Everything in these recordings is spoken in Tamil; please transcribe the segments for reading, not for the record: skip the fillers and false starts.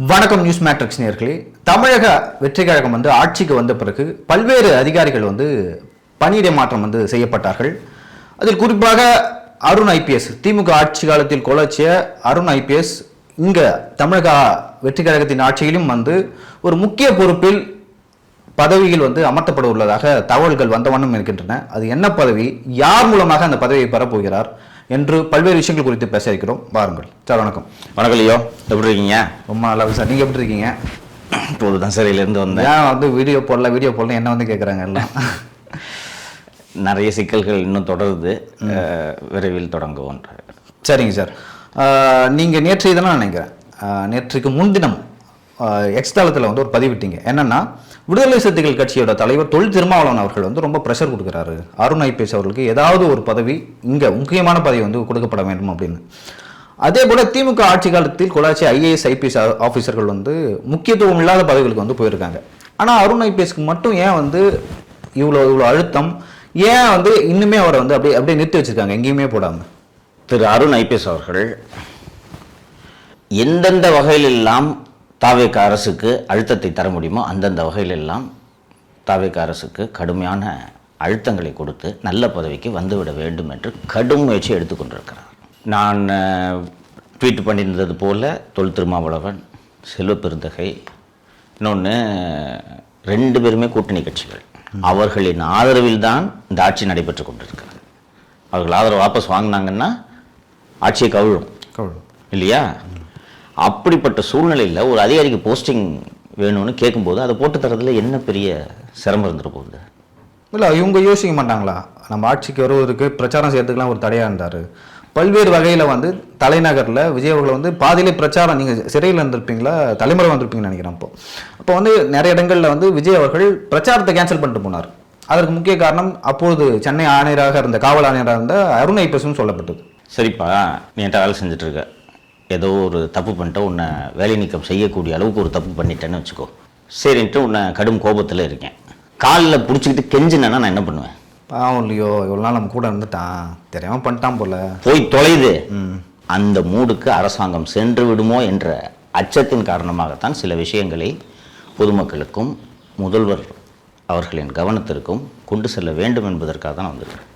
வணக்கம் நியூஸ் மேட்ரிக்ஸ் நேயர்களே. தமிழக வெற்றி கழகம் ஆட்சிக்கு வந்த பிறகு பல்வேறு அதிகாரிகள் பணியிடை மாற்றம் செய்யப்பட்டார்கள். அதில் குறிப்பாக அருண் ஐபிஎஸ், திமுக ஆட்சி காலத்தில் கொலைச்சிய அருண் ஐபிஎஸ் இங்க தமிழக வெற்றி கழகத்தின் ஆட்சியிலும் ஒரு முக்கிய பொறுப்பில் பதவியில் அமர்த்தப்பட உள்ளதாக தகவல்கள் வந்த வண்ணம் இருக்கின்றன. அது என்ன பதவி, யார் மூலமாக அந்த பதவியை பெறப்போகிறார் என்று பல்வேறு விஷயங்கள் குறித்து பேச இருக்கிறோம். பாருங்கள் சார். வணக்கம். வணக்கம் லியோ, எப்படி இருக்கீங்க? ரொம்ப நல்லா இருக்கு சார். நீங்கள் எப்படி இருக்கீங்க? இப்போதுதான் சிறையிலேருந்து வந்தேன். ஏன் வீடியோ போடல என்ன கேட்குறாங்க எல்லாம். நிறைய சிக்கல்கள் இன்னும் தொடருது, விரைவில் தொடங்குவோம். சரிங்க சார். நீங்கள் நேற்று இதெல்லாம் நினைக்கிறேன், நேற்றுக்கு முன்தினம் எக்ஸ் தளத்தில் ஒரு பதிவிட்டீங்க. என்னன்னா, விடுதலை சிறுத்தைகள் கட்சியோட தலைவர் தொல் திருமாவளவன் அவர்கள் ரொம்ப ப்ரெஷர் கொடுக்குறாரு அருண் ஐபிஎஸ் அவர்களுக்கு ஏதாவது ஒரு பதவி, இங்கே முக்கியமான பதவி கொடுக்கப்பட வேண்டும் அப்படின்னு. அதே போல திமுக ஆட்சி காலத்தில் கொலாச்சி ஐஏஎஸ் ஐபிஎஸ் ஆஃபீஸர்கள் முக்கியத்துவம் இல்லாத பதவிகளுக்கு போயிருக்காங்க. ஆனால் அருண் ஐபிஎஸ்க்கு மட்டும் ஏன் இவ்வளோ அழுத்தம், ஏன் இன்னுமே அவரை அப்படியே நிறுத்தி வச்சிருக்காங்க, எங்கேயுமே போடாமல்? திரு அருண் ஐபிஎஸ் அவர்கள் எந்தெந்த வகையிலெல்லாம் தாவேக அரசுக்கு அழுத்தத்தை தர முடியுமோ அந்தந்த வகையிலெல்லாம் தாவேக அரசுக்கு கடுமையான அழுத்தங்களை கொடுத்து நல்ல பதவிக்கு வந்துவிட வேண்டும் என்று கடும் முயற்சி எடுத்துக்கொண்டிருக்கிறார். நான் ட்வீட் பண்ணியிருந்தது போல தொல் திருமாவளவன், செல்வ பெருந்தகை, இன்னொன்று 2 பேருமே கூட்டணி கட்சிகள், அவர்களின் ஆதரவில் தான் இந்த ஆட்சி நடைபெற்று கொண்டிருக்கிறது. அவர்கள் ஆதரவு வாபஸ் வாங்கினாங்கன்னா ஆட்சியை கவிழும் இல்லையா? அப்படிப்பட்ட சூழ்நிலையில் ஒரு அதிகாரிக்கு போஸ்டிங் வேணும்னு கேட்கும்போது அதை போட்டு தரதுல என்ன பெரிய சிரமம் இருந்துட்டு போகுது? இல்லை, இவங்க யோசிக்க மாட்டாங்களா? நம்ம ஆட்சிக்கு வருவதற்கு பிரச்சாரம் செய்யறதுக்குலாம் ஒரு தடையாக இருந்தார். பல்வேறு வகையில் தலைநகரில் விஜய் அவர்களை பாதியிலே பிரச்சாரம், நீங்கள் சிறையில் இருந்திருப்பீங்களா, தலைமுறை வந்திருப்பீங்கன்னு நினைக்கிறேன். அப்போ நிறைய இடங்களில் விஜய் அவர்கள் பிரச்சாரத்தை கேன்சல் பண்ணிட்டு போனார். அதற்கு முக்கிய காரணம் அப்போது சென்னை ஆணையராக இருந்த, காவல் ஆணையராக இருந்த அருண் ஐபிஎஸ்னு சொல்லப்பட்டது. சரிப்பா, நீ என்கிட்ட வேலை செஞ்சுட்ருக்க, ஏதோ ஒரு தப்பு பண்ணிட்டு உன்னை வேலை நீக்கம் செய்யக்கூடிய அளவுக்கு ஒரு தப்பு பண்ணிட்டேன்னு வச்சுக்கோ. சரின்ட்டு உன்னை கடும் கோபத்தில் இருக்கேன், காலில் பிடிச்சிக்கிட்டு கெஞ்சினேன்னா நான் என்ன பண்ணுவேன்? பாவம் இல்லையோ, இவ்வளோ நாள் நம்ம கூட இருந்துட்டான், தெரியாமல் பண்ணிட்டான் போல, போய் தொலைது. அந்த மூடுக்கு அரசாங்கம் சென்று விடுமோ என்ற அச்சத்தின் காரணமாகத்தான் சில விஷயங்களை பொதுமக்களுக்கும் முதல்வர் அவர்களின் கவனத்திற்கும் கொண்டு செல்ல வேண்டும் என்பதற்காக தான் வந்துருக்கேன்.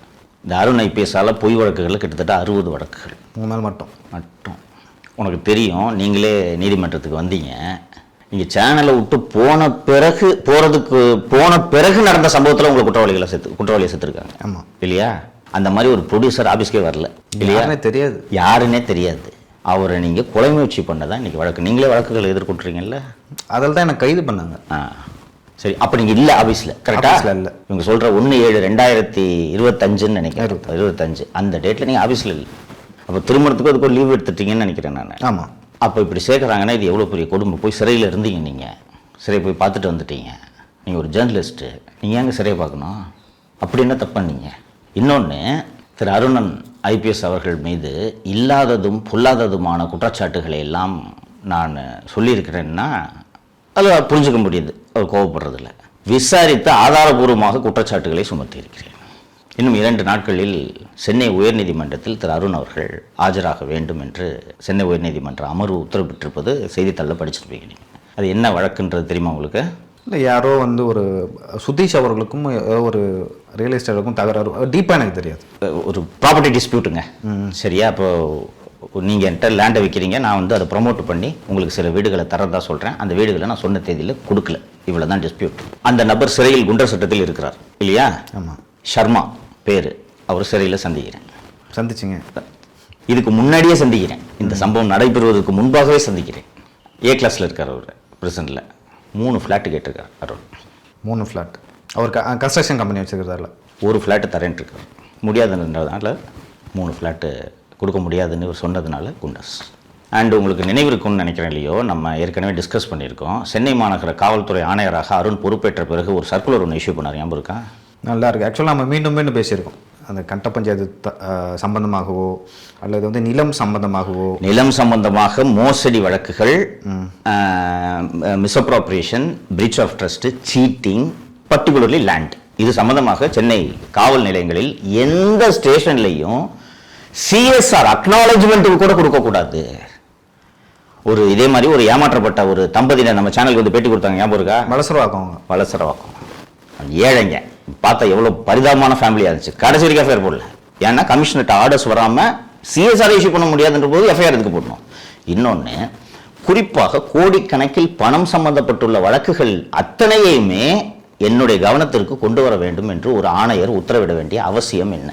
இந்த அருண் ஐபிஎஸ்ஸால் பொய் வழக்குகளில் கிட்டத்தட்ட 60 வழக்குகள். 3 நாள் மட்டும். உனக்கு தெரியும், நீங்களே நீதிமன்றத்துக்கு வந்தீங்க. நீங்கள் சேனலை விட்டு போன பிறகு நடந்த சம்பவத்தில் உங்களை குற்றவாளியை செத்துருக்காங்க. ஆமாம் இல்லையா? அந்த மாதிரி ஒரு ப்ரொடியூசர் ஆஃபீஸ்க்கே வரல இல்லையா? தெரியாது, யாருன்னே தெரியாது. அவரை நீங்கள் கொலை முயற்சி பண்ணதான் இன்றைக்கி வழக்கு. நீங்களே வழக்குகளை எதிர்கொண்டுறீங்கல்ல, அதில் தான் எனக்கு கைது பண்ணாங்க. சரி, அப்போ நீங்கள் இல்லை ஆஃபீஸில், கரெக்டாக இல்லை? இவங்க சொல்கிற 1/7/2025 நினைக்கிறேன், 25 அந்த டேட்டில் நீங்கள் ஆஃபீஸில் இல்லை. அப்போ திருமணத்துக்கு அதுக்கு ஒரு லீவ் எடுத்துட்டீங்கன்னு நினைக்கிறேன் நான். ஆமாம். அப்போ இப்படி சேர்க்குறாங்கன்னா இது எவ்வளோ பெரிய கொடுமை. போய் சிறையில் இருந்தீங்க, நீங்கள் சிறையை போய் பார்த்துட்டு வந்துட்டீங்க. நீங்கள் ஒரு ஜேர்னலிஸ்ட்டு, நீங்கள் ஏங்க சிறையை பார்க்கணும்? அப்படி என்ன தப்பு பண்ணீங்க? இன்னொன்று, திரு அருணன் ஐபிஎஸ் அவர்கள் மீது இல்லாததும் பொல்லாததுமான குற்றச்சாட்டுகளை எல்லாம் நான் சொல்லியிருக்கிறேன்னா அதை புரிஞ்சுக்க முடியுது, அவர் கோபப்படுறதில்ல. விசாரித்து ஆதாரபூர்வமாக குற்றச்சாட்டுகளை சுமத்தியிருக்கிறேன். இன்னும் 2 நாட்களில் சென்னை உயர்நீதிமன்றத்தில் திரு அருண் அவர்கள் ஆஜராக வேண்டும் என்று சென்னை உயர்நீதிமன்ற அமர்வு உத்தரவிட்டிருப்பது செய்தித்தாளில் படிச்சிருப்பீங்க. நீங்கள் அது என்ன வழக்குன்றது தெரியுமா உங்களுக்கு? இல்லை, யாரோ ஒரு சுதீஷ் அவர்களுக்கும் ஒரு ரியல் எஸ்டேட்டுக்கும் தகராறு, டீப்பாக எனக்கு தெரியாது. ஒரு ப்ராப்பர்ட்டி டிஸ்பியூட்டுங்க. சரியா? அப்போது நீங்கள் என்கிட்ட லேண்டை விற்கிறீங்க, நான் அதை ப்ரொமோட் பண்ணி உங்களுக்கு சில வீடுகளை தரதா சொல்கிறேன். அந்த வீடுகளை நான் சொன்ன தேதியில் கொடுக்கல, இவ்வளோ தான் டிஸ்பியூட். அந்த நபர் சிறையில் குண்டர் சட்டத்தில் இருக்கிறார் இல்லையா? ஆமாம். ஷர்மா பேர், அவர் சிறையில் சந்திச்சிங்க. இதுக்கு முன்னாடியே சந்திக்கிறேன், இந்த சம்பவம் நடைபெறுவதற்கு முன்பாகவே சந்திக்கிறேன். A கிளாஸில் இருக்கார் அவர், பிரசன்டில் 3 ஃப்ளாட்டு கேட்டிருக்கார் அருண். 3 ஃப்ளாட் அவர் கன்ஸ்ட்ரக்ஷன் கம்பெனி வச்சுருக்கிறதால 1 ஃப்ளாட்டு தரேன்ட்டு இருக்கார். முடியாதுன்றதுனால 3 ஃப்ளாட்டு கொடுக்க முடியாதுன்னு சொன்னதுனால குண்டஸ். அண்ட் உங்களுக்கு நினைவு இருக்கும்னு நினைக்கிறேன் இல்லையோ, நம்ம ஏற்கனவே டிஸ்கஸ் பண்ணியிருக்கோம். சென்னை மாநகர காவல்துறை ஆணையராக அருண் பொறுப்பேற்ற பிறகு ஒரு சர்க்குலர் ஒன்று இஷ்யூ பண்ணார், ஞாபகம் இருக்கா? நல்லா இருக்குது. ஆக்சுவலாக நம்ம மீண்டும் பேசியிருக்கோம், அந்த கட்ட பஞ்சாயத்து சம்பந்தமாகவோ அல்லது நிலம் சம்பந்தமாக மோசடி வழக்குகள், misappropriation, breach of trust, cheating, particularly land, இது சம்பந்தமாக சென்னை காவல் நிலையங்களில் எந்த ஸ்டேஷன்லையும் CSR அக்னாலஜ்மெண்ட்டுக்கு கூட கொடுக்கக்கூடாது. ஒரு இதே மாதிரி ஒரு ஏமாற்றப்பட்ட ஒரு தம்பதியினர் நம்ம சேனலுக்கு வந்து பேட்டி கொடுத்தாங்க, ஞாபகம் இருக்கா? வளசரவாக்கம். வளசரவாக்கம் ஏழைங்க, பார்த்தா எவ்வளோ பரிதாபமான ஃபேமிலியாக இருந்துச்சு. கடைசி வரைக்கும் எஃப்ஐஆர் போடல. ஏன்னா கமிஷனர்கிட்ட ஆர்டர்ஸ் வராமல் சிஎஸ்ஆர் இஷ்யூ பண்ண முடியாதுன்ற போது எஃப்ஐஆர் எதுக்கு போடணும்? இன்னொன்று, குறிப்பாக கோடிக்கணக்கில் பணம் சம்பந்தப்பட்டுள்ள வழக்குகள் அத்தனையுமே என்னுடைய கவனத்திற்கு கொண்டு வர வேண்டும் என்று ஒரு ஆணையர் உத்தரவிட வேண்டிய அவசியம் என்ன?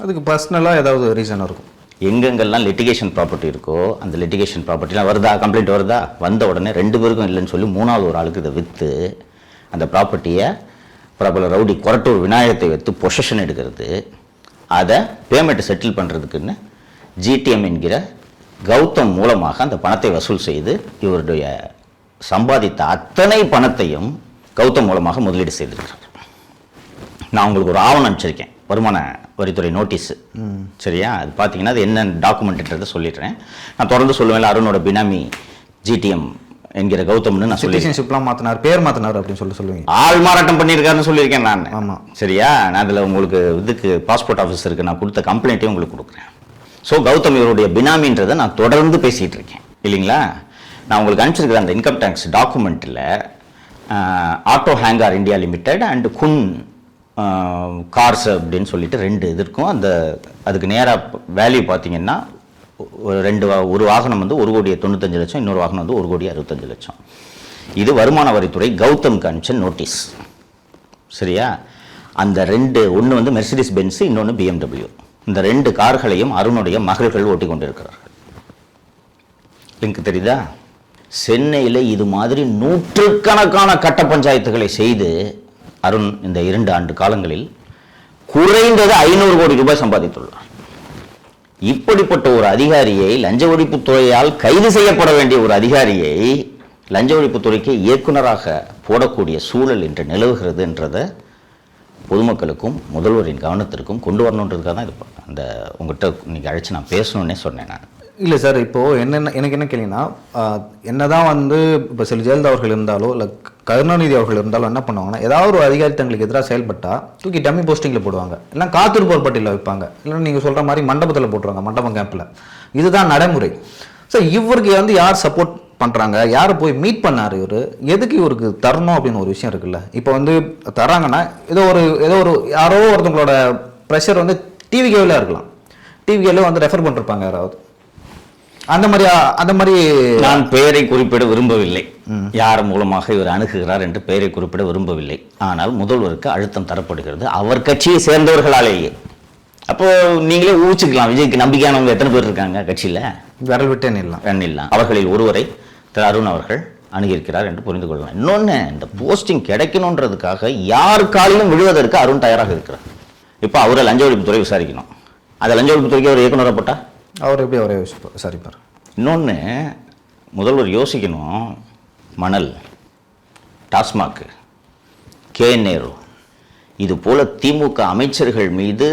அதுக்கு பர்சனலாக ஏதாவது ரீசன் இருக்கும். எங்கெங்கெல்லாம் லிட்டிகேஷன் ப்ராப்பர்ட்டி இருக்கோ அந்த லிட்டிகேஷன் ப்ராப்பர்ட்டிலாம் வருதா, கம்ப்ளைண்ட் வருதா, வந்த உடனே 2 பேருக்கும் இல்லைன்னு சொல்லி 3வது ஒரு ஆளுக்கு இதை விற்று அந்த ப்ராப்பர்ட்டியை பிரபல ரவுடி கொரட்டூர் விநாயகத்தை வைத்து பொசஷன் எடுக்கிறது, அதை பேமெண்ட்டை செட்டில் பண்ணுறதுக்குன்னு ஜிடிஎம் என்கிற கௌதம் மூலமாக அந்த பணத்தை வசூல் செய்து இவருடைய சம்பாதித்த அத்தனை பணத்தையும் கௌதம் மூலமாக முதலீடு செய்திருக்கிறார். நான் உங்களுக்கு ஒரு ஆவணம் அனுப்பிச்சிருக்கேன், வருமான வரித்துறை நோட்டீஸு. சரியா? அது பார்த்தீங்கன்னா அது என்ன டாக்குமெண்ட்ன்றதை சொல்லிடுறேன். நான் தொடர்ந்து சொல்லுவேன், அருணோட பினாமி ஜிடிஎம் என்கிற கௌதம்னு நான் சிட்டிசன்ஷிப்லாம் மாற்றினார், பேர் மாற்றினார் அப்படின்னு சொல்லுவீங்க. ஆள் மாறாட்டம் பண்ணியிருக்காருன்னு சொல்லியிருக்கேன் நான். ஆமாம். சரியா? நான் அதில் உங்களுக்கு இதுக்கு பாஸ்போர்ட் ஆஃபீஸருக்கு நான் கொடுத்த கம்ப்ளைண்ட்டையும் உங்களுக்கு கொடுக்குறேன். ஸோ கௌதம் இவருடைய பினாமின்றதை நான் தொடர்ந்து பேசிகிட்டு இருக்கேன் இல்லைங்களா? நான் உங்களுக்கு அனுப்பிச்சிருக்கிற அந்த இன்கம் டேக்ஸ் டாக்குமெண்ட்டில் Auto Hangar India Limited and Kun Cars அப்படின்னு சொல்லிட்டு 2 இது இருக்கும். அதுக்கு நேராக வேல்யூ பார்த்தீங்கன்னா ஒரு வாகனம் வந்து 1,95,00,000, இன்னொரு வாகனம் வந்து 1,65,00,000. இது வருமான வரித்துறை கௌதம்க்கு அனுப்பிச்ச நோட்டீஸ். சரியா? அந்த 2, ஒன்று வந்து மெர்சிடிஸ் பென்ஸ், இன்னொன்று BMW. இந்த 2 கார்களையும் அருணுடைய மகள்கள் ஓட்டி கொண்டிருக்கிறார்கள். லிங்க் தெரியுதா? சென்னையில் இது மாதிரி நூற்றுக்கணக்கான கட்ட பஞ்சாயத்துகளை செய்து அருண் இந்த 2 ஆண்டு காலங்களில் குறைந்தது 500 கோடி ரூபாய் சம்பாதித்துள்ளார். இப்படிப்பட்ட ஒரு அதிகாரியை, லஞ்ச ஒழிப்புத்துறையால் கைது செய்யப்பட வேண்டிய ஒரு அதிகாரியை லஞ்ச ஒழிப்புத்துறைக்கு இயக்குநராக போடக்கூடிய சூழல் இன்று நிலவுகிறது என்றதை பொதுமக்களுக்கும் முதல்வரின் கவனத்திற்கும் கொண்டு வரணுன்றதுக்காக தான் இது அந்த உங்கள்கிட்ட இன்னைக்கு அழைச்சி நான் பேசணுன்னே சொன்னேன். நான் இல்லை சார், இப்போது எனக்கு என்ன கேள்வினா, என்னதான் வந்து இப்போ சில ஜெயலலிதா அவர்கள் இருந்தாலோ இல்லை கருணாநிதி அவர்கள் இருந்தாலும் என்ன பண்ணுவாங்கன்னா, ஏதாவது ஒரு அதிகாரி தங்களுக்கு எதிராக செயல்பட்டால் தூக்கி டம்மி போஸ்டிங்கில் போடுவாங்க, இல்லை காத்திருப்போர் பட்டியலில் வைப்பாங்க, இல்லை நீங்கள் சொல்கிற மாதிரி மண்டபத்தில் போட்டுருவாங்க, மண்டபம் கேம்பில். இதுதான் நடைமுறை. ஸோ இவருக்கு வந்து யார் சப்போர்ட் பண்ணுறாங்க, யாரை போய் மீட் பண்ணார், இவர் எதுக்கு இவருக்கு தரணும் அப்படின்னு ஒரு விஷயம் இருக்குல்ல. இப்போ வந்து தராங்கன்னா ஏதோ ஒரு யாரோ ஒருத்தவங்களோட ப்ரெஷர் வந்து டிவிகேவில் இருக்கலாம், டிவிகேவில் வந்து ரெஃபர் பண்ணிருப்பாங்க யாராவது. அந்த மாதிரி நான் பெயரை குறிப்பிட விரும்பவில்லை, யார் மூலமாக இவர் அணுகுகிறார் என்று பெயரை குறிப்பிட விரும்பவில்லை. ஆனால் முதல்வருக்கு அழுத்தம் தரப்படுகிறது அவர் கட்சியை சேர்ந்தவர்களாலேயே. அப்போ நீங்களே ஊச்சிக்கலாம், விஜய்க்கு நம்பிக்கையானவங்க எத்தனை பேர் இருக்காங்க கட்சியில்? விரல் விட்டே எண்ணிடலாம். அவர்களில் ஒருவரை திரு அருண் அவர்கள் அணுகியிருக்கிறார் என்று புரிந்து கொள்ளலாம். இன்னொன்று, இந்த போஸ்டிங் கிடைக்கணுன்றதுக்காக யார் காலையும் விழுவதற்கு அருண் தயாராக இருக்கிறார். இப்போ அவரை லஞ்ச ஒழிப்புத்துறை விசாரிக்கணும், அதை லஞ்ச ஒழிப்புத்துறைக்கு அவர் இயக்குனராக போட்டால் அவர் எப்படி அவரே விசாரிப்பார்? இன்னொன்று, முதல்வர் யோசிக்கணும், மணல், டாஸ்மாக், KN இது போல திமுக அமைச்சர்கள் மீது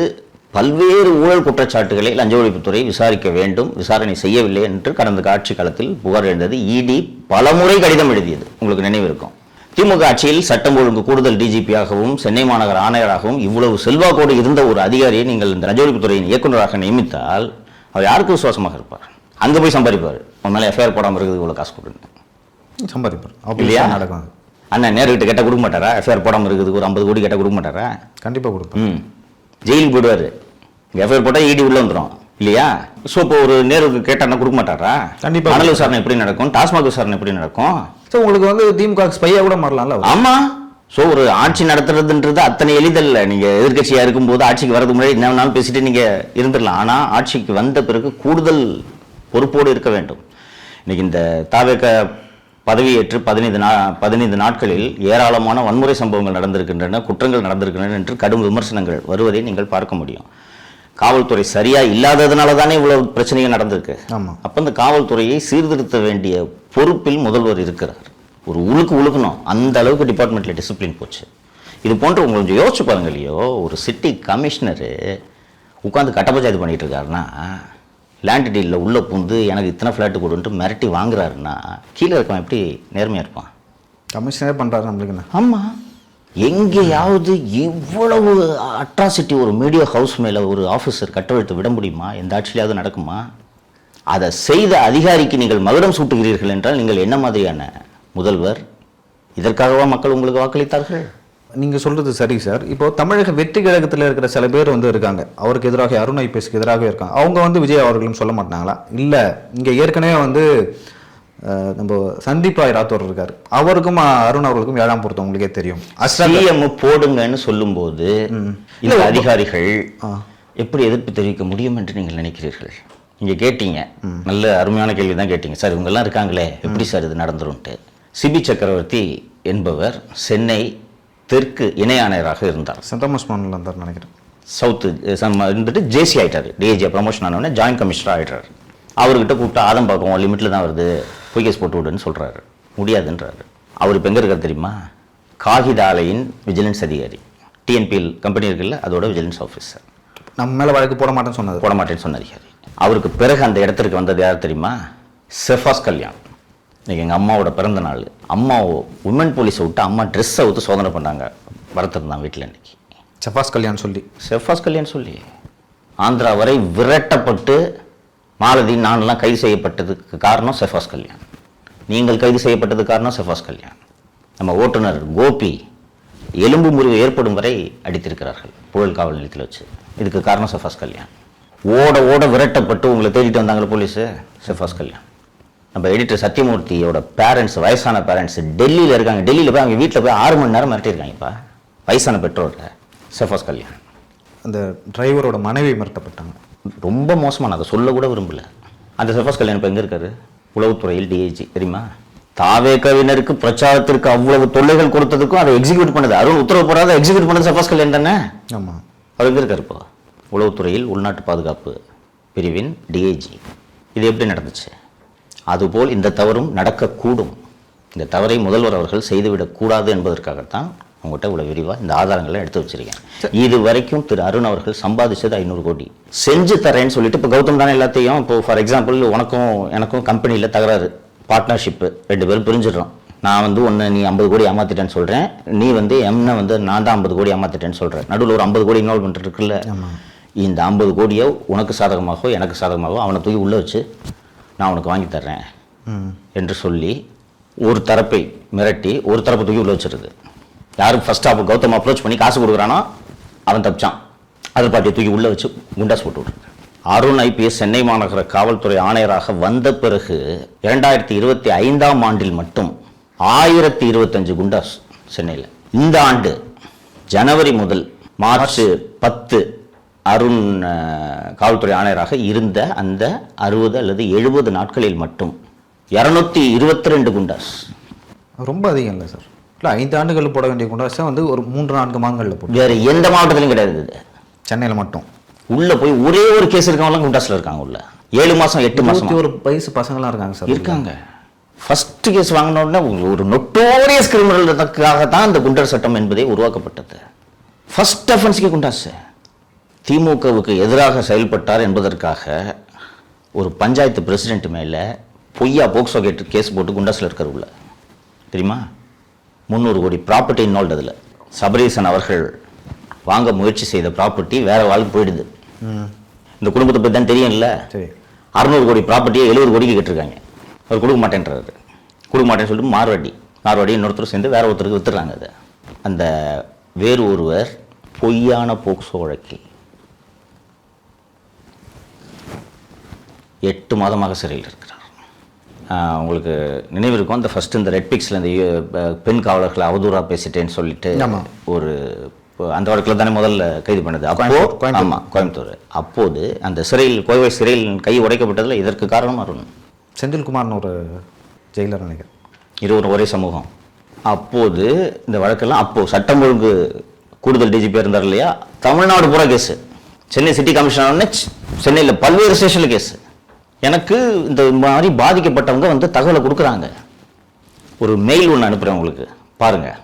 பல்வேறு ஊழல் குற்றச்சாட்டுகளை லஞ்ச ஒழிப்புத்துறை விசாரிக்க வேண்டும், விசாரணை செய்யவில்லை என்று கடந்த ஆட்சி காலத்தில் புகார் எழுந்தது. இடி பலமுறை கடிதம் எழுதியது, உங்களுக்கு நினைவு இருக்கும். திமுக ஆட்சியில் சட்டம் ஒழுங்கு கூடுதல் டிஜிபியாகவும் சென்னை மாநகர ஆணையராகவும் இவ்வளவு செல்வாக்கோடு இருந்த ஒரு அதிகாரியை நீங்கள் இந்த லஞ்ச ஒழிப்புத்துறையின் இயக்குநராக நியமித்தால் அவர் யாருக்கு விசுவாசமாக இருப்பார்? அங்கே போய் சம்பாதிப்பார். உன் மேலே எஃப்ஐஆர் போடாமல் இருக்குது, இவ்வளோ காசு கொடுங்க சம்பாதிப்பார் இல்லையா? நடக்கும். அண்ணன் நேருக்கிட்ட கேட்டால் கொடுக்க மாட்டாரா? எஃப்ஐஆர் போடாமல் இருக்குது ஒரு 50 கோடி கேட்டால் கொடுக்க மாட்டாரா? கண்டிப்பாக கொடுப்போம். ஜெயிலுக்கு போயிடுவார். எஃப்ஐஆர் போட்டால் இடி உள்ளே வந்துடும் இல்லையா? ஸோ இப்போ ஒரு நேருக்கு கேட்டார்னா கொடுக்க மாட்டாரா? கண்டிப்பாக. மணல் விசாரணை எப்படி நடக்கும், டாஸ்மாக் விசாரணை எப்படி நடக்கும்? ஸோ உங்களுக்கு வந்து திமுக ஸ்பையாக கூட மாறலாம்ல. ஆமாம். ஸோ ஒரு ஆட்சி நடத்துறதுன்றது அத்தனை எளிதல்ல. நீங்கள் எதிர்கட்சியாக இருக்கும்போது ஆட்சிக்கு வரதுக்கு முன்னாடி என்ன வேணாலும் பேசிட்டு நீங்கள் இருந்துடலாம். ஆனால் ஆட்சிக்கு வந்த பிறகு கூடுதல் பொறுப்போடு இருக்க வேண்டும். இன்னைக்கு இந்த தாவேக பதவியேற்று 15 நாட்களில் ஏராளமான வன்முறை சம்பவங்கள் நடந்திருக்கின்றன, குற்றங்கள் நடந்திருக்கின்றன என்று கடும் விமர்சனங்கள் வருவதை நீங்கள் பார்க்க முடியும். காவல்துறை சரியா இல்லாததுனால தானே இவ்வளவு பிரச்சனைகள் நடந்திருக்கு. அப்போ இந்த காவல்துறையை சீர்திருத்த வேண்டிய பொறுப்பில் முதல்வர் இருக்கிறார். ஒரு உழுக்கணும், அந்த அளவுக்கு டிபார்ட்மெண்ட்டில் டிசிப்ளின் போச்சு. இது போன்ற உங்களுக்கு கொஞ்சம் யோசிச்சு பாருங்க இல்லையோ, ஒரு சிட்டி கமிஷனரு உட்காந்து கட்டப்பஞ்சாயத்து பண்ணிட்டு இருக்காருன்னா, லேண்ட் டீலில் உள்ளே பூந்து எனக்கு இத்தனை ஃப்ளாட்டு கொடுன்ட்டு மிரட்டி வாங்குறாருன்னா கீழே இருக்கவன் எப்படி நேர்மையாக இருப்பான்? கமிஷனரே பண்ணுறாரு நம்மளுக்கு என்ன? ஆமாம். எங்கேயாவது இவ்வளவு அட்ராசிட்டி ஒரு மீடியா ஹவுஸ் மேலே ஒரு ஆஃபீஸர் கட்டவிழ்த்து விட முடியுமா? எந்த ஆட்சியிலாவது நடக்குமா? அதை செய்த அதிகாரிக்கு நீங்கள் மகுடம் சூட்டுகிறீர்கள் என்றால் நீங்கள் என்ன மாதிரியான முதல்வர்? இதற்காகவா மக்கள் உங்களுக்கு வாக்களித்தார்கள்? நீங்கள் சொல்கிறது சரி சார். இப்போ தமிழக வெற்றி கழகத்தில் இருக்கிற சில பேர் வந்து இருக்காங்க, அவருக்கு எதிராக அருண் ஐபிஎஸ்க்கு எதிராக இருக்காங்க. அவங்க வந்து விஜய் அவர்களும் சொல்ல மாட்டாங்களா? இல்லை, இங்கே ஏற்கனவே வந்து நம்ம சந்தீப் ராய் ராத்தோர் இருக்கார், அவருக்கும் அருண் அவர்களுக்கும் 7ஆம் பொருத்தம் உங்களுக்கே தெரியும். சிஎம் போடுங்கன்னு சொல்லும்போது இந்த அதிகாரிகள் எப்படி எதிர்ப்பு தெரிவிக்க முடியும் என்று நீங்கள் நினைக்கிறீர்கள்? நீங்கள் கேட்டீங்க, நல்ல அருமையான கேள்வி தான் கேட்டீங்க சார். இவங்கெல்லாம் இருக்காங்களே, எப்படி சார் இது நடந்துரும்ட்டு. சிபி சக்கரவர்த்தி என்பவர் சென்னை தெற்கு இணை ஆணையராக இருந்தார். சென்ட் தாமஸ் மாநிலம் இருந்தார் நினைக்கிறேன். சவுத்து இருந்துட்டு ஜேசி ஆகிட்டார். டிஐஜியாக ப்ரமோஷன் ஆனவுடனே ஜாயின்ட் கமிஷனர் ஆகிட்டார். அவர்கிட்ட கூப்பிட்டா ஆதம் பார்க்கும் லிமிட்டில் தான் வருது, பொய் கேஸ் போட்டு விடுன்னு சொல்கிறாரு. முடியாதுன்றாரு. அவர் இப்போ எங்கே இருக்கார் தெரியுமா? காகித ஆலையின் விஜிலன்ஸ் அதிகாரி. டிஎன்பிஎல் கம்பெனி இருக்குல்ல, அதோட விஜிலன்ஸ் ஆஃபீஸர். நம்ம மேலே வழக்கு போட மாட்டேன்னு சொன்ன அதிகாரி. அவருக்கு பிறகு அந்த இடத்திற்கு வந்தது யார் தெரியுமா? செஃபாஸ் கல்யாண். இன்றைக்கி எங்கள் அம்மாவோட பிறந்த நாள். அம்மா உமன் போலீஸை விட்டு அம்மா ட்ரெஸ்ஸை விட்டு சோதனை பண்ணாங்க. வரத்திருந்தான் வீட்டில் இன்றைக்கி. செஃபாஸ் கல்யாண் சொல்லி ஆந்திரா வரை விரட்டப்பட்டு மாலதி நான்லாம் கைது செய்யப்பட்டதுக்கு காரணம் செஃபாஸ் கல்யாண். நீங்கள் கைது செய்யப்பட்டதுக்கு காரணம் செஃபாஸ் கல்யாண். நம்ம ஓட்டுநர் கோபி எலும்பு முறிவு ஏற்படும் வரை அடித்திருக்கிறார்கள் புழல் காவல் நிலையத்தில் வச்சு. இதுக்கு காரணம் செஃபாஸ் கல்யாண். ஓட ஓட விரட்டப்பட்டு உங்களை தேடிட்டு வந்தாங்களே போலீஸு, செஃபாஸ் கல்யாண். நம்ம எடிட்டர் சத்யமூர்த்தியோட பேரண்ட்ஸ், வயசான பேரண்ட்ஸ் டெல்லியில் இருக்காங்க. டெல்லியில் போய் அவங்க வீட்டில் போய் 6 மணி நேரம் மிரட்டியிருக்காங்கப்பா, வயசான பெற்றோரில். செஃபாஸ் கல்யாண். அந்த டிரைவரோட மனைவி மிரட்டப்பட்டாங்க. ரொம்ப மோசமான, அதை சொல்ல கூட விரும்பல. அந்த செஃபாஸ் கல்யாண் இப்போ எங்கே இருக்காரு? உளவுத்துறையில் டிஐஜி தெரியுமா? தாவேகவினருக்கு பிரச்சாரத்திற்கு அவ்வளவு தொல்லைகள் கொடுத்ததுக்கும் அதை எக்ஸிக்யூட் பண்ணது அருண் உத்தரவு போடாத எக்ஸிக்யூட் பண்ணது செஃபாஸ் கல்யாண் தானே? ஆமாம். அவர் எங்கே இருக்காரு இப்போ? உளவுத்துறையில் உள்நாட்டு பாதுகாப்பு பிரிவின் டிஐஜி. இது எப்படி நடந்துச்சு? அதுபோல் இந்த தவறும் நடக்கக்கூடும். இந்த தவறை முதல்வர் அவர்கள் செய்துவிடக்கூடாது என்பதற்காகத்தான் உங்கள்கிட்ட இவ்வளோ விரிவாக இந்த ஆதாரங்களை எடுத்து வச்சிருக்கேன். இது வரைக்கும் திரு அருண் அவர்கள் சம்பாதிச்சது 500 கோடி. செஞ்சு தரேன்னு சொல்லிட்டு இப்போ கௌதம் தானே எல்லாத்தையும். இப்போ ஃபார் எக்ஸாம்பிள் உனக்கும் எனக்கும் கம்பெனியில் தகராறு, பார்ட்னர்ஷிப்பு, 2 பேரும் பிரிஞ்சிடறோம். நான் வந்து ஒன்று நீ 50 கோடி ஏமாத்திட்டேன்னு சொல்கிறேன், நீ வந்து எம்னை வந்து நான் தான் 50 கோடி ஏமாத்திட்டேன்னு சொல்கிறேன். நடுவில் ஒரு 50 கோடி இன்வால்வ்மெண்ட் இருக்குல்ல. இந்த 50 கோடியோ உனக்கு சாதகமாகவோ எனக்கு சாதகமாகவோ அவனை தூக்கி உள்ளே வச்சு நான் உனக்கு வாங்கி தர்றேன் என்று சொல்லி ஒரு தரப்பை மிரட்டி ஒரு தரப்பை தூக்கி உள்ள வச்சிருது. யாருக்கு ஃபர்ஸ்ட் ஆஃப் கௌதம் அப்ரோச் பண்ணி காசு கொடுக்குறானோ அவன் தப்பிச்சான். அது பாட்டியை தூக்கி உள்ளே வச்சு குண்டாஸ் போட்டு விட்ருக்கு. அருண் ஐபிஎஸ் சென்னை மாநகர காவல்துறை ஆணையராக வந்த பிறகு 2025ஆம் ஆண்டில் மட்டும் 1025 குண்டாஸ் சென்னையில். இந்த ஆண்டு ஜனவரி முதல் மார்ச் 10 அருண் காவல்துறை ஆணையராக இருந்த அந்த 60 அல்லது 70 நாட்களில் மட்டும் 222 குண்டாஸ். ரொம்ப அதிகம் இல்லை சார். இல்லை, 5 ஆண்டுகள் போட வேண்டிய குண்டாஸ் வந்து ஒரு 3-4 மாதங்களில் போட்டு. வேறு எந்த மாவட்டத்திலையும் கிடையாது, சென்னையில் மட்டும். உள்ளே போய் ஒரே ஒரு கேஸ் இருக்கவங்களாம் குண்டாஸில் இருக்காங்க. உள்ள 7 மாதம் 8 மாதம் ஒரு வயசு பசங்களாம் இருக்காங்க சார். இருக்காங்க. ஃபர்ஸ்ட் கேஸ் வாங்கினோடனே ஒரு நொட்டோரியஸ் கிரிமினலுக்காக தான் இந்த குண்டர் சட்டம் என்பதே உருவாக்கப்பட்டது. ஃபர்ஸ்ட் அஃபென்ஸ்க்கு குண்டாஸ். திமுகவுக்கு எதிராக செயல்பட்டார் என்பதற்காக ஒரு பஞ்சாயத்து பிரசிடென்ட் மேலே பொய்யா போக்சோ கேஸ் போட்டு குண்டாஸில் இருக்கிற உள்ள தெரியுமா? 300 கோடி ப்ராப்பர்ட்டி இன்வால்வ். அதில் சபரீசன் அவர்கள் வாங்க முயற்சி செய்த ப்ராப்பர்ட்டி வேற வாழ்க்கை போயிடுது. இந்த குடும்பத்தை பற்றி தான் தெரியும்ல. 600 கோடி ப்ராப்பர்ட்டியை 70 கோடிக்கு கேட்டிருக்காங்க. அவர் கொடுக்க மாட்டேன்றாரு. கொடுக்க மாட்டேன்னு சொல்லிட்டு மார்வாடி இன்னொருத்தர் சேர்ந்து வேற ஒருத்தருக்கு வித்துறாங்க. அது அந்த வேறு ஒருவர் பொய்யான போக்சோ வழக்கில் 8 மாதமாக சிறையில் இருக்கிறார். உங்களுக்கு நினைவு இருக்கும், அந்த ஃபர்ஸ்ட் இந்த ரெட் பிக்ஸில் இந்த பெண் காவலர்களை அவதூறாக பேசிட்டேன்னு சொல்லிட்டு ஒரு அந்த வழக்கில் தானே முதல்ல கைது பண்ணது. அப்போ ஆமாம், கோயம்புத்தூர். அப்போது அந்த கோவை சிறையில் கை உடைக்கப்பட்டதில் இதற்கு காரணம் அருண். செந்தில்குமார்னு ஒரு ஜெயிலர் நினைக்கிறேன். இருவரும் ஒரே சமூகம். அப்போது இந்த வழக்கெல்லாம் அப்போது சட்டம் ஒழுங்கு கூடுதல் டிஜிபி இருந்தார் இல்லையா, தமிழ்நாடு பூரா கேஸு. சென்னை சிட்டி கமிஷனர்னு சென்னையில் பல்வேறு ஸ்டேஷனில் கேஸு. எனக்கு இந்த மாதிரி பாதிக்கப்பட்டவங்க வந்து தகவலை கொடுக்குறாங்க. ஒரு மெயில் ஒன்று அனுப்புகிறேன் உங்களுக்கு பாருங்கள்.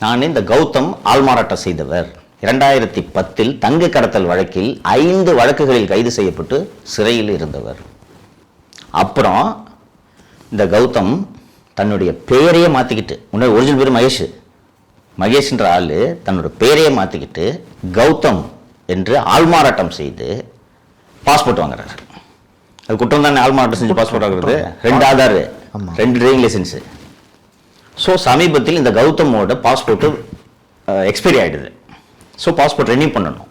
நான் இந்த கௌதம் ஆள்மாறாட்டம் செய்தவர். 2010 தங்க கடத்தல் வழக்கில் 5 வழக்குகளில் கைது செய்யப்பட்டு சிறையில் இருந்தவர். அப்புறம் இந்த கௌதம் தன்னுடைய பெயரையே மாற்றிக்கிட்டு, முன்னாடி ஒரிஜினல் பேர் மகேஷ்ன்ற ஆள் தன்னோட பெயரையே மாற்றிக்கிட்டு கௌதம் என்று ஆள்மாறாட்டம் செய்து பாஸ்போர்ட் வாங்குறாரு. அது குற்றம் தானே ஆள்மாறாட்டம் செஞ்சு பாஸ்போர்ட் ஆகுறது. 2 ஆதார், 2 டிரைவிங் லைசன்ஸு. ஸோ சமீபத்தில் இந்த கௌதமோட பாஸ்போர்ட்டு எக்ஸ்பைரி ஆகிடுது. ஸோ பாஸ்போர்ட் ரெனியூ பண்ணணும்.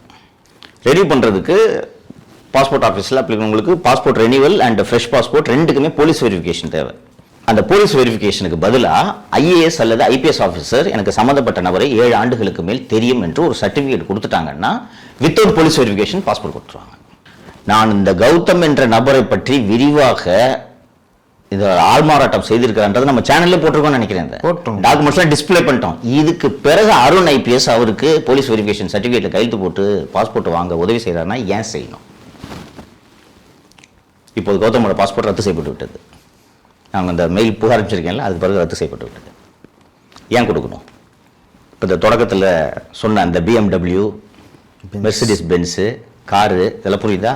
ரெனியூ பண்ணுறதுக்கு பாஸ்போர்ட் ஆஃபீஸில் உங்களுக்கு passport renewal and fresh passport ரெண்டுக்குமே போலீஸ் வெரிஃபிகேஷன் தேவை. அந்த போலீஸ் வெரிஃபிகேஷனுக்கு பதிலாக ஐஏஎஸ் அல்லது ஐபிஎஸ் ஆஃபீஸர் எனக்கு சம்மந்தப்பட்ட நபரை 7 ஆண்டுகளுக்கு மேல் தெரியும் என்று ஒரு சர்டிஃபிகேட் கொடுத்துட்டாங்கன்னா வித்தவுட் போலீஸ் வெரிஃபிகேஷன் பாஸ்போர்ட் கொடுத்துருவாங்க. நான் இந்த கௌதம் என்ற நபரை பற்றி விரிவாக இது ஆள்மாறாட்டம் செய்திருக்கிறான்றது நம்ம சேனல்ல போட்டிருக்கோம்னு நினைக்கிறேன். டாக்குமெண்ட்ஸ்லாம் டிஸ்பிளே பண்ணிட்டோம். இதுக்கு பிறகு அருண் ஐபிஎஸ் அவருக்கு போலீஸ் வெரிஃபிகேஷன் சர்டிஃபிகேட்ல கையெழுத்து போட்டு பாஸ்போர்ட் வாங்க உதவி செய்யறாருன்னா ஏன் செய்யணும்? இப்போது கௌதமோட பாஸ்போர்ட் ரத்து செய்யப்பட்டு விட்டது. நாங்கள் அந்த மெயில் புகார் அனுப்பிச்சிருக்கேன்ல, அதுக்கு பிறகு ரத்து செய்யப்பட்டு விட்டது. ஏன் கொடுக்கணும்? இப்போ இந்த தொடக்கத்தில் சொன்ன அந்த BMW, மெர்சிடிஸ் பென்ஸு, காரு இதெல்லாம் புரியுதா?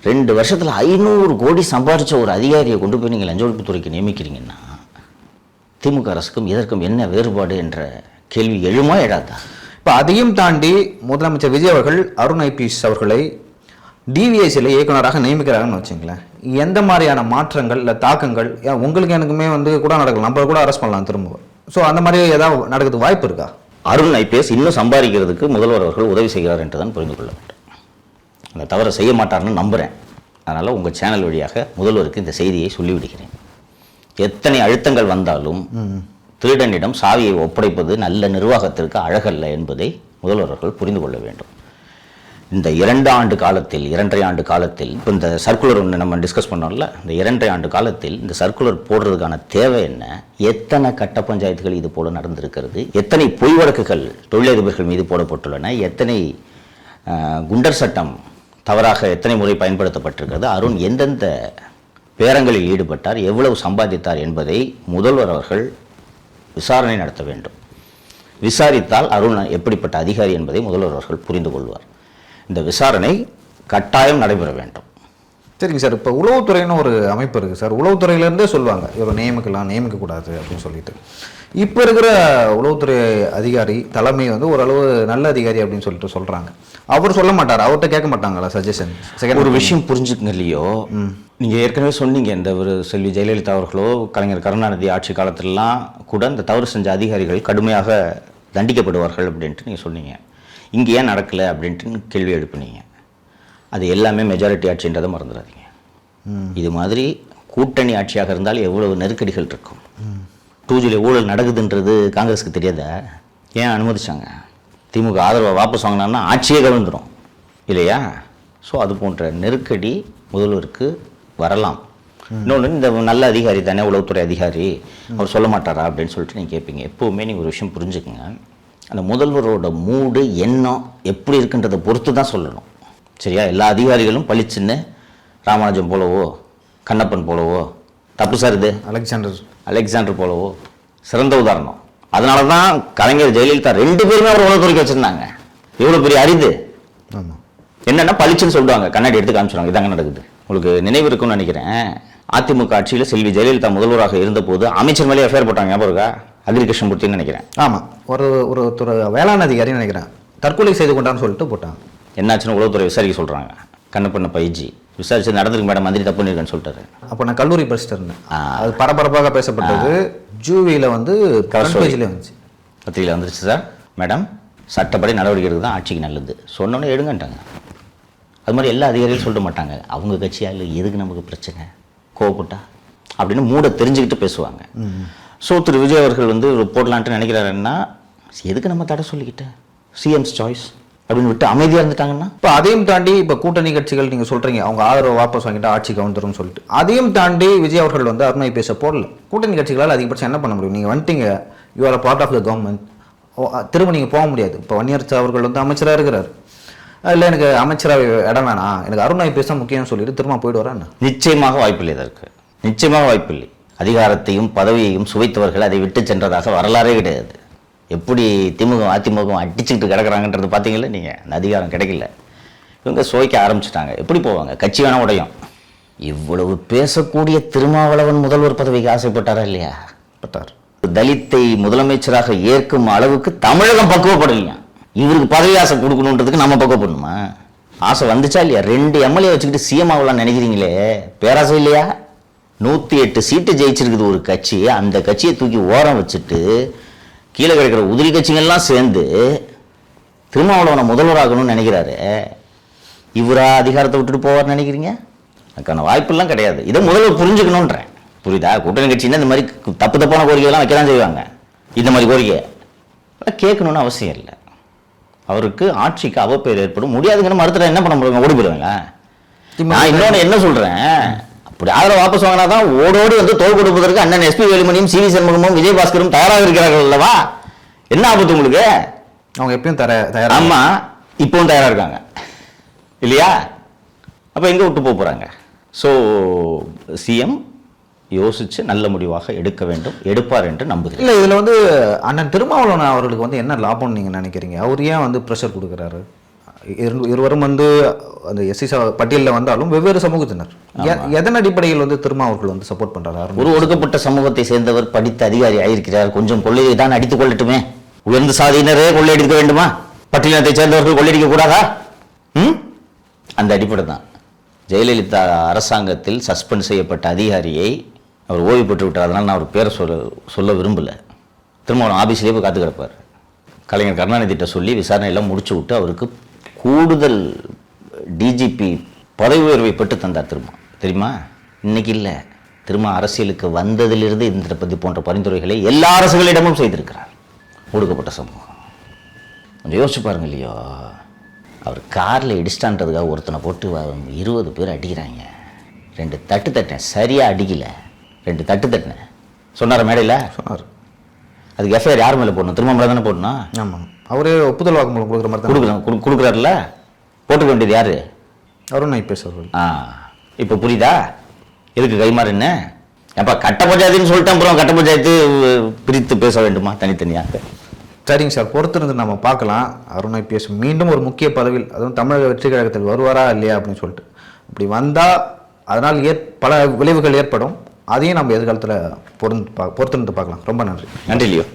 2 வருஷத்தில் 500 கோடி சம்பாதிச்ச ஒரு அதிகாரியை கொண்டு போய் நீங்கள் லஞ்ச ஒழிப்புத்துறைக்கு நியமிக்கிறீங்கன்னா திமுக அரசுக்கும் இதற்கும் என்ன வேறுபாடு என்ற கேள்வி எழுமா எழாதா? இப்போ அதையும் தாண்டி முதலமைச்சர் விஜய் அவர்கள் அருண் ஐபிஎஸ் அவர்களை டிவிஎஸ்சியில் இயக்குநராக நியமிக்கிறாங்கன்னு வச்சுங்களேன், எந்த மாதிரியான மாற்றங்கள் இல்லை தாக்கங்கள் உங்களுக்கு எனக்குமே கூட நடக்கலாம், நம்ம கூட அரெஸ்ட் பண்ணலாம் திரும்ப. ஸோ அந்த மாதிரி ஏதாவது நடக்கிறதுக்கு வாய்ப்பு இருக்கா? அருண் ஐபிஎஸ் இன்னும் சம்பாதிக்கிறதுக்கு முதல்வர் அவர்கள் உதவி செய்கிறார் என்று தான் புரிந்து கொள்ள வேண்டும். அந்த தவறை செய்ய மாட்டார்னு நம்புகிறேன். அதனால் உங்கள் சேனல் வழியாக முதல்வருக்கு இந்த செய்தியை சொல்லிவிடுகிறேன். எத்தனை அழுத்தங்கள் வந்தாலும் திருடனிடம் சாவியை ஒப்படைப்பது நல்ல நிர்வாகத்திற்கு அழகல்ல என்பதை முதல்வர் அவர்கள் புரிந்து கொள்ள வேண்டும். இந்த 2 ஆண்டு காலத்தில் 2.5 ஆண்டு காலத்தில் இப்போ இந்த சர்க்குலர் ஒன்று நம்ம டிஸ்கஸ் பண்ணோம்ல, இந்த 2.5 ஆண்டு காலத்தில் இந்த சர்க்குலர் போடுறதுக்கான தேவை என்ன? எத்தனை கட்ட பஞ்சாயத்துகள் இது போல நடந்திருக்கிறது? எத்தனை பொய் வழக்குகள் தொழிலதிபர்கள் மீது போடப்பட்டுள்ளன? எத்தனை குண்டர் சட்டம் தவறாக எத்தனை முறை பயன்படுத்தப்பட்டிருக்கிறது? அருண் எந்தெந்த பேரங்களில் ஈடுபட்டார், எவ்வளவு சம்பாதித்தார் என்பதை முதல்வர் அவர்கள் விசாரணை நடத்த வேண்டும். விசாரித்தால் அருண் எப்படிப்பட்ட அதிகாரி என்பதை முதல்வர் அவர்கள் புரிந்து கொள்வார். இந்த விசாரணை கட்டாயம் நடைபெற வேண்டும். சரிங்க சார். இப்போ உளவுத்துறைன்னு ஒரு அமைப்பு இருக்குது சார். உளவுத்துறையிலேருந்தே சொல்லுவாங்க இவரை நியமிக்கலாம், நியமிக்கக்கூடாது அப்படின்னு சொல்லிட்டு. இப்போ இருக்கிற உளவுத்துறை அதிகாரி தலைமை ஓரளவு நல்ல அதிகாரி அப்படின்னு சொல்லிட்டு சொல்கிறாங்க. அவர் சொல்ல மாட்டார், அவர்கிட்ட கேட்க மாட்டாங்களா சஜஷன்? ஒரு விஷயம் புரிஞ்சுக்குங்க இல்லையோ, நீங்கள் ஏற்கனவே சொன்னீங்க, இந்த ஒரு செல்வி ஜெயலலிதா அவர்களோ கலைஞர் கருணாநிதி ஆட்சி காலத்திலலாம் கூட இந்த தவறு செஞ்ச அதிகாரிகள் கடுமையாக தண்டிக்கப்படுவார்கள் அப்படின்ட்டு நீங்கள் சொன்னீங்க. இங்கே ஏன் நடக்கலை அப்படின்ட்டு கேள்வி எழுப்புனீங்க. அது எல்லாமே மெஜாரிட்டி ஆட்சின்றதை மறந்துடாதீங்க. இது மாதிரி கூட்டணி ஆட்சியாக இருந்தால் எவ்வளவு நெருக்கடிகள் இருக்கும். 2Gல ஊழல் நடக்குதுன்றது காங்கிரஸுக்கு தெரியாதா? ஏன் அனுமதிச்சாங்க? திமுக ஆதரவை வாபஸ் வாங்கினான்னா ஆட்சியே கவிழ்ந்துடும் இல்லையா? ஸோ அது போன்ற நெருக்கடி முதல்வருக்கு வரலாம். இன்னொன்று, இந்த நல்ல அதிகாரி தானே உளவுத்துறை அதிகாரி, அவர் சொல்ல மாட்டாரா அப்படின்னு சொல்லிட்டு நீங்கள் கேட்பீங்க. எப்போவுமே நீங்கள் ஒரு விஷயம் புரிஞ்சுக்குங்க, அந்த முதல்வரோட மூடு எண்ணம் எப்படி இருக்குன்றதை பொறுத்து தான் சொல்லணும். சரியா? எல்லா அதிகாரிகளும் பளிச்சுன்னு ராமராஜன் போலவோ கண்ணப்பன் போலவோ, தப்பு சார் இது அலெக்சாண்டர் போலவோ சிறந்த உதாரணம். அதனால தான் கலைஞர் ஜெயலலிதா 2 பேருமே அவர் உளவுத்துறைக்கு வச்சுருந்தாங்க. எவ்வளோ பெரிய அரிது. என்னென்னா பளிச்சுன்னு சொல்லுவாங்க, கண்ணாடி எடுத்து காமிச்சிடுவாங்க, இதாங்க நடக்குது. உங்களுக்கு நினைவு இருக்குன்னு நினைக்கிறேன், அதிமுக ஆட்சியில் செல்வி ஜெயலலிதா முதல்வராக இருந்தபோது அமைச்சர் மேலே எஃப்ஐஆர் போட்டாங்க, ஞாபகம் இருக்கா? அக்ரி கிருஷ்ணமூர்த்தின்னு நினைக்கிறேன். ஆமாம், ஒரு வேளாண் அதிகாரின்னு நினைக்கிறேன், தற்கொலை செய்து கொண்டான்னு சொல்லிட்டு போட்டாங்க. என்னாச்சுன்னு உளவுத்துறை விசாரிக்க சொல்கிறாங்க. கண்ணப்பண்ண பைஜி விசாரிச்சு நடந்திருக்கு மேடம், மந்திரி தப்பு பண்ணிருக்கேன்னு சொல்லிட்டாரு. அப்போ நான் கல்லூரி படிச்சுட்டு இருந்தேன். அது பரபரப்பாக பேசப்பட்டது. ஜூவியில் வந்துச்சு, பத்திரிகையில் வந்துருச்சு. சார் மேடம், சட்டப்படி நடவடிக்கை எடுக்க தான் ஆட்சிக்கு நல்லது சொன்னோன்னே எடுங்கன்ட்டாங்க. அது மாதிரி எல்லா அதிகாரிகளும் சொல்ல மாட்டாங்க, அவங்க கட்சியா இல்லை எதுக்கு நமக்கு பிரச்சனை கோவப்பட்டா அப்படின்னு மூட தெரிஞ்சுக்கிட்டு பேசுவாங்க. ஸோ திரு விஜய் அவர்கள் போடலான்ட்டு நினைக்கிறாருன்னா எதுக்கு நம்ம தடை சொல்லிக்கிட்டேன், சிஎம்ஸ் சாய்ஸ் அப்படின்னு விட்டு அமைதியாக இருந்துட்டாங்கன்னா. இப்போ அதையும் தாண்டி இப்போ கூட்டணி கட்சிகள் நீங்கள் சொல்கிறீங்க அவங்க ஆதரவு வாபஸ் வாங்கிட்டு ஆட்சிக்கு வந்துடும் சொல்லிட்டு, அதையும் தாண்டி விஜய் அவர்கள் அருண் ஐபிஎஸ் போடல. கூட்டணி கட்சிகளால் அதிகபட்சம் என்ன பண்ண முடியும்? நீங்கள் வந்துட்டீங்க, you are part of the government, திரும்ப நீங்கள் போக முடியாது. இப்போ வன்னியரசு அவர்கள் அமைச்சராக இருக்கிறார், இல்லை எனக்கு அமைச்சராக இடம் வேணாம், எனக்கு அருண் ஐபிஎஸ் தான் முக்கியம்னு சொல்லிட்டு திரும்ப போயிட்டு வரேன். நிச்சயமாக வாய்ப்பில்லை, இதற்கு நிச்சயமாக வாய்ப்பில்லை. அதிகாரத்தையும் பதவியையும் சுவைத்தவர்கள் அதை விட்டு சென்றதாக வரலாறே கிடையாது. எப்படி திமுக அதிமுக அடிச்சுக்கிட்டு கிடக்குறாங்கன்றது பார்த்தீங்களா நீங்கள்? அந்த அதிகாரம் கிடைக்கல, இவங்க சுவைக்க ஆரம்பிச்சிட்டாங்க. எப்படி போவாங்க? கட்சி வேணா உடையும். இவ்வளவு பேசக்கூடிய திருமாவளவன் முதல்வர் பதவிக்கு ஆசைப்பட்டாரா இல்லையா? பட்டார். தலித்தை முதலமைச்சராக ஏற்கும் அளவுக்கு தமிழகம் பக்குவப்படலையா? இவருக்கு பதவி ஆசை கொடுக்கணுன்றதுக்கு நம்ம பக்குவப்படணுமா? ஆசை வந்துச்சா இல்லையா? 2 எம்எல்ஏ வச்சுக்கிட்டு சிஎம் ஆகலாம்னு நினைக்கிறீங்களே, பேராசை இல்லையா? 108 சீட்டு ஜெயிச்சிருக்குது ஒரு கட்சி. அந்த கட்சியை தூக்கி ஓரம் வச்சுட்டு கீழே கிடைக்கிற உதிரி கட்சிகள்லாம் சேர்ந்து திருமாவளவனை முதல்வராகணும்னு நினைக்கிறாரு. இவரா அதிகாரத்தை விட்டுட்டு போவார்னு நினைக்கிறீங்க? அதுக்கான வாய்ப்பெல்லாம் கிடையாது. இதை முதல்வர் புரிஞ்சுக்கணுன்றேன். புரியுதா? கூட்டணி கட்சின்னா இந்த மாதிரி தப்பான கோரிக்கைகள்லாம் வைக்க தான் செய்வாங்க. இந்த மாதிரி கோரிக்கை கேட்கணும்னு அவசியம் இல்லை. அவருக்கு ஆட்சிக்கு அவப்பேர் ஏற்படும். முடியாதுங்கன்னு மறுத்துட்டா என்ன பண்ண முடியும்? ஓடி போயிடுவாங்க. நான் இன்னொன்று என்ன சொல்கிறேன், அப்படி ஆதரவு வாபஸ் வாங்கினா தான் ஓடோடி வந்து தோல் கொடுப்பதற்கு அண்ணன் எஸ்பி வேலுமணியும் சிவி சண்முகமும் விஜயபாஸ்கரும் தயாராக இருக்கிறார்கள் அல்லவா? என்ன ஆபத்து உங்களுக்கு? அவங்க எப்பயும் தயார். ஆமாம், இப்பவும் தயாராக இருக்காங்க இல்லையா? அப்போ எங்கே விட்டு போக போகிறாங்க? ஸோ சிஎம் யோசிச்சு நல்ல முடிவாக எடுக்க வேண்டும், எடுப்பார் என்று நம்புகிறேன். இல்லை, இதில் வந்து அண்ணன் திருமாவளவன் அவர்களுக்கு வந்து என்ன லாபம்னு நீங்கள் நினைக்கிறீங்க? அவர் ஏன் வந்து ப்ரெஷர் கொடுக்குறாரு? இருவரும் வந்து அந்த எஸ்சி பட்டியலில் வந்தாலும் வெவ்வேறு சமூகத்தினர். எதன் அடிப்படையில் வந்து திருமாவர்கள் வந்து சப்போர்ட் பண்ணுறாரு? ஒரு ஒடுக்கப்பட்ட சமூகத்தை சேர்ந்தவர், படித்த அதிகாரி ஆயிருக்கிறார். கொஞ்சம் கொள்ளையை தான் அடித்துக் கொள்ளட்டுமே. உயர்ந்த சாதியினரே கொள்ளையடிக்க வேண்டுமா? பட்டியலத்தை சேர்ந்தவர்கள் கொள்ளையடிக்க கூடாதா? அந்த அடிப்படை தான். ஜெயலலிதா அரசாங்கத்தில் சஸ்பெண்ட் செய்யப்பட்ட அதிகாரியை அவர் ஓய்வு பெற்று விட்டார். அதனால் நான் அவர் பேரை சொல்ல விரும்பலை. திருமாவளவன் ஆஃபீஸ்லேயே போய் காத்து கிடப்பார். கலைஞர் கருணாநிதிட்ட சொல்லி விசாரணையெல்லாம் முடிச்சு விட்டு அவருக்கு கூடுதல் டிஜிபி பதவி உயர்வை பெற்று தந்தார் தெரியுமா? இன்னைக்கு இல்லை, திரும்ப அரசியலுக்கு வந்ததிலிருந்து இந்த பற்றி போன்ற பரிந்துரைகளை எல்லா அரசுகளிடமும் செய்திருக்கிறார். ஒடுக்கப்பட்ட சமூகம் கொஞ்சம் யோசிச்சு பாருங்க இல்லையோ. அவர் காரில் இடிச்சிட்டான்றதுக்காக ஒருத்தனை போட்டு 20 பேர் அடிக்கிறாங்க. 2 தட்டு தட்டினேன், சரியாக அடிக்கலை. 2 தட்டு தட்டினேன் சொன்னார் மேடையில். சொன்னார். அதுக்கு எஃப்ஐஆர் யார் மேலே போடணும்? திரும்ப மேலே தானே போடணும். ஆமாம், அவரே ஒப்புதல் வாக்குமூலம் கொடுக்குற மாதிரி தான் கொடுக்குறாருல. போட்டுக்க வேண்டியது யார்? அருண் ஐபிஎஸ் அவர்கள். இப்போ புரியுதா எதுக்கு கைமாறுன்னு? அப்போ கட்ட பஞ்சாயத்துன்னு சொல்லிட்டேன். அப்புறம் கட்ட பஞ்சாயத்து பிரித்து பேச வேண்டுமா தனித்தனியாக? சரிங்க சார், பொறுத்திருந்து நம்ம பார்க்கலாம். அருண் ஐபிஎஸ் மீண்டும் ஒரு முக்கிய பதவியில், அதுவும் தமிழக வெற்றி கழகத்தில் வருவாரா இல்லையா அப்படின்னு சொல்லிட்டு. அப்படி வந்தால் அதனால் பல விளைவுகள் ஏற்படும். அதையும் நம்ம எதிர்காலத்தில் பொறுத்திருந்து பார்க்கலாம். ரொம்ப நன்றி. நன்றி லியோ.